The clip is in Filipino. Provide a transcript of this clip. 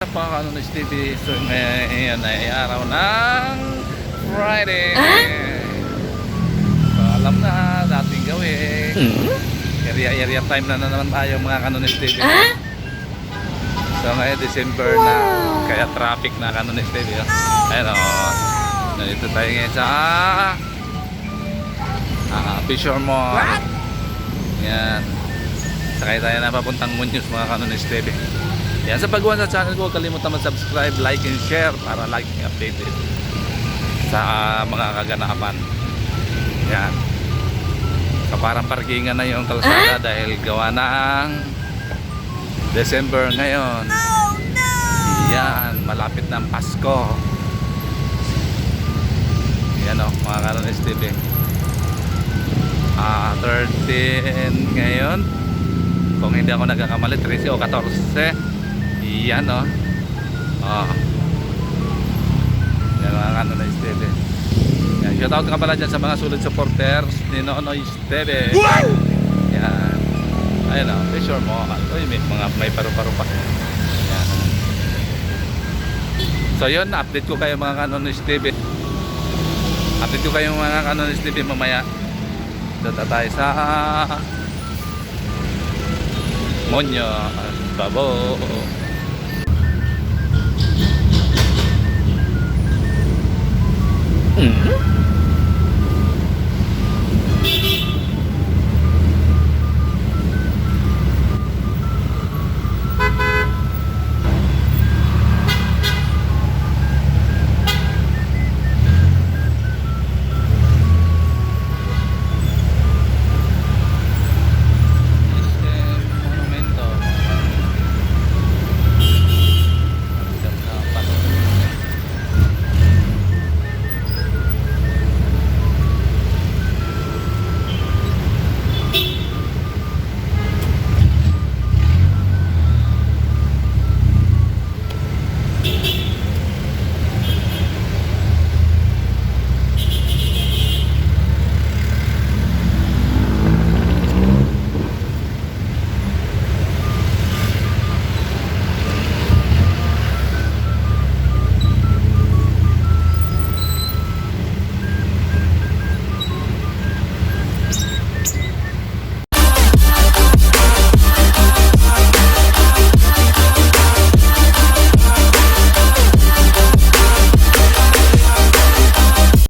up mga Kanonis TV? So ngayon ay araw ng Friday. So alam na dating gawin. Area time na naman tayo mga Kanonis TV. So ngayon December na, kaya traffic na Kanonis TV. Ayun o, nandito tayo ngayon sa Fisher Mall. Yan, sakay tayo na papuntang Muñoz mga Kanonis TV. Yan, sa paggawa sa channel ko, huwag kalimutan mag-subscribe, like and share para laging updated sa mga kaganapan. Yan, so parang parkingan na yung kalsada dahil gawa ng December ngayon. Yan, malapit na ang Pasko. Yan o mga Kanonis TV, 13 ngayon, kung hindi ako nagkakamali, 13 o 14. Yan o. Yan mga Kanonis TV. Yan, shoutout ka pala dyan sa mga solid supporters ni Nonoy TV. Yan, ayun o, Fisher Mall. Uy, may paru-paro pa. Yan. So yun, update ko kayo mga Kanonis TV. Update ko kayo mga Kanonis TV mamaya. Dito tayo sa Muñoz. Babo.